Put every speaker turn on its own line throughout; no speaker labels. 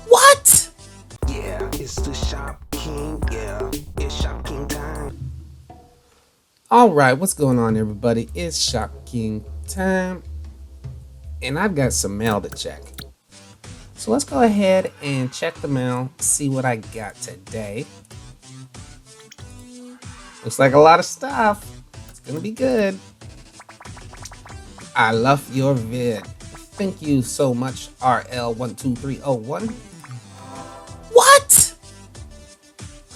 What?
Yeah, it's the Shop King. Yeah, it's Shop King time.
Alright, what's going on, everybody? It's Shop King time, and I've got some mail to check. So let's go ahead and check the mail, see what I got today. Looks like a lot of stuff. It's gonna be good. I love your vid. Thank you so much, RL12301. What?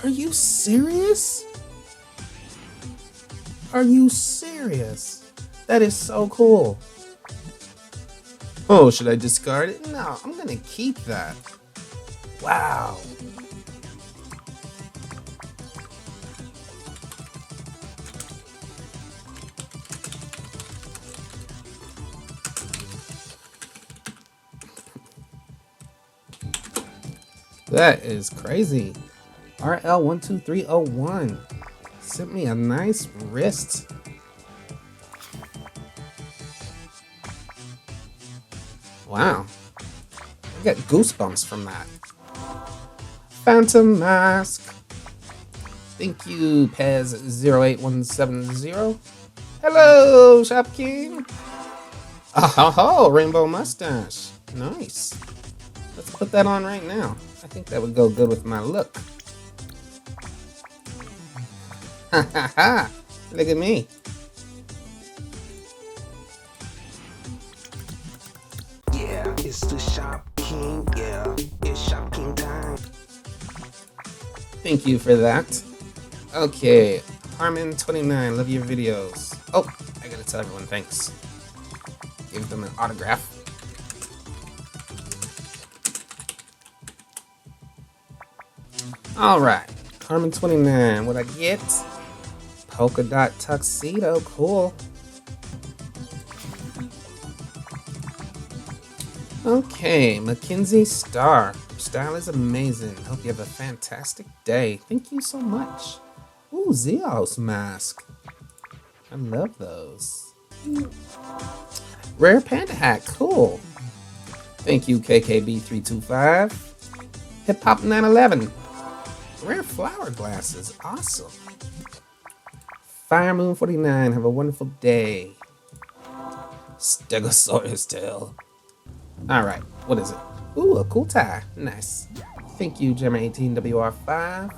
Are you serious? Are you serious? That is so cool. Oh, should I discard it? No, I'm gonna keep that. Wow. That is crazy. RL12301 sent me a nice wrist. Wow. I got goosebumps from that. Phantom Mask. Thank you, Pez08170. Hello, Shop King. Oh, rainbow mustache. Nice. Let's put that on right now. I think that would go good with my look. Ha ha ha. Look at me.
Yeah, it's the Shop King. Yeah, it's Shop King time.
Thank you for that. Okay, Harmon29, love your videos. Oh, I gotta tell everyone thanks. Give them an autograph. Alright, Harmon29, what I get? Polka dot tuxedo, cool. Okay, Mackenzie Star. Style is amazing. Hope you have a fantastic day. Thank you so much. Ooh, Zeos mask. I love those. Rare Panda hat, cool. Thank you, KKB325. Hip Hop 911. Rare flower glasses, awesome. Fire Moon 49, have a wonderful day. Stegosaurus tail. Alright, what is it? Ooh, a cool tie. Nice. Thank you, Gemma18WR5.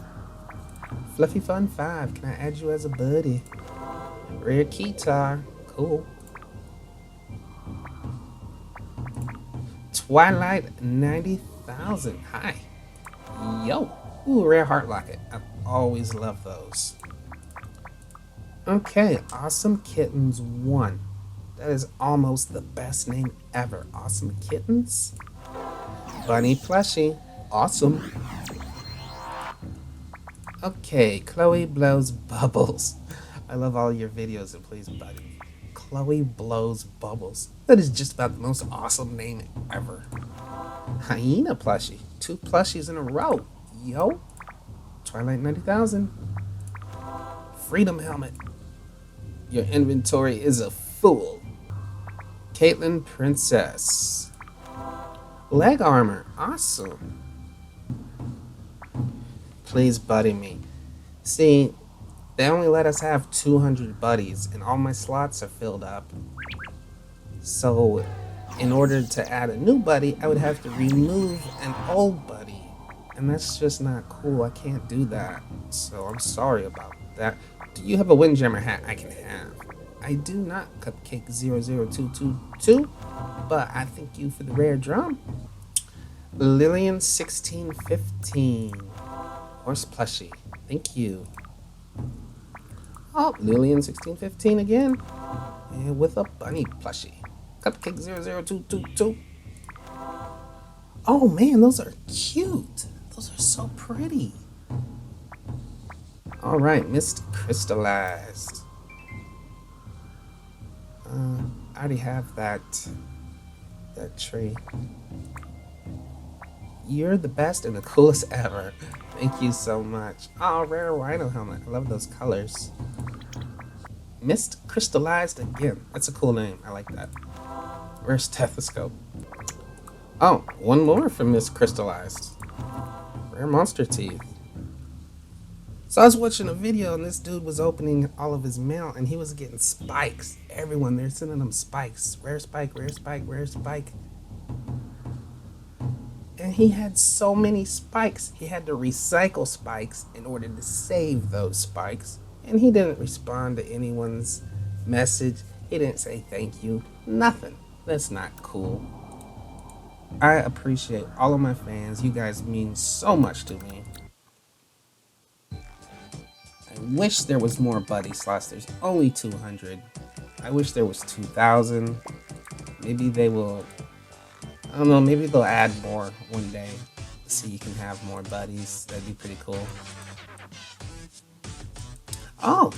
Fluffy Fun 5, can I add you as a buddy? Rare Keytar, cool. Twilight 90,000, hi. Yo. Ooh, rare heart locket. I always love those. Okay, Awesome Kittens 1. That is almost the best name ever. Awesome Kittens. Bunny plushie. Awesome. Okay, Chloe blows bubbles. I love all your videos and please, buddy. Chloe blows bubbles. That is just about the most awesome name ever. Hyena plushie. 2 plushies in a row. Yo. Twilight 90,000. Freedom helmet. Your inventory is a fool. Caitlin Princess. Leg armor. Awesome. Please buddy me. See, they only let us have 200 buddies and all my slots are filled up. So, in order to add a new buddy, I would have to remove an old buddy. And that's just not cool. I can't do that. So, I'm sorry about that. Do you have a Windjammer hat I can have? I do not, Cupcake00222, but I thank you for the rare drum. Lillian1615. Horse plushie. Thank you. Oh, Lillian1615 again. And with a bunny plushie. Cupcake00222. Oh man, those are cute. Those are so pretty. Alright, Mist Crystallized. I already have that tree. You're the best and the coolest ever. Thank you so much. Oh, rare rhino helmet. I love those colors. Mist Crystallized again. That's a cool name. I like that. Rare stethoscope. Oh, one more from this crystallized. Rare monster teeth. So I was watching a video and this dude was opening all of his mail and he was getting spikes. Everyone, they're sending him spikes. Rare spike, rare spike, rare spike. And he had so many spikes, he had to recycle spikes in order to save those spikes. And he didn't respond to anyone's message. He didn't say thank you. Nothing. That's not cool. I appreciate all of my fans. You guys mean so much to me. I wish there was more buddy slots. There's only 200. I wish there was 2,000. Maybe they will, I don't know, maybe they'll add more one day so you can have more buddies. That'd be pretty cool. Oh,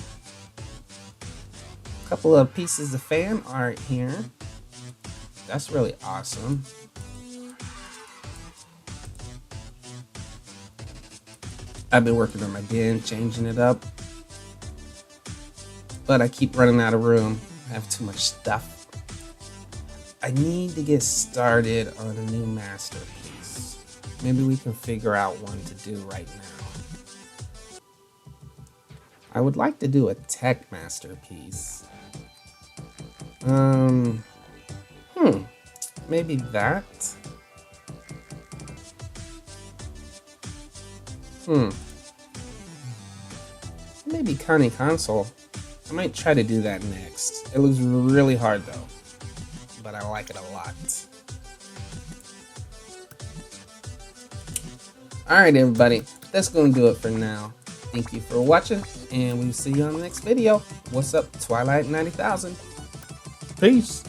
a couple of pieces of fan art here. That's really awesome. I've been working on my den, changing it up, but I keep running out of room. I have too much stuff. I need to get started on a new masterpiece. Maybe we can figure out one to do right now. I would like to do a tech masterpiece. Maybe that. Maybe Connie console. I might try to do that next. It looks really hard though, but I like it a lot. Alright everybody, that's going to do it for now. Thank you for watching, and we'll see you on the next video. What's up, Twilight 90,000? Peace.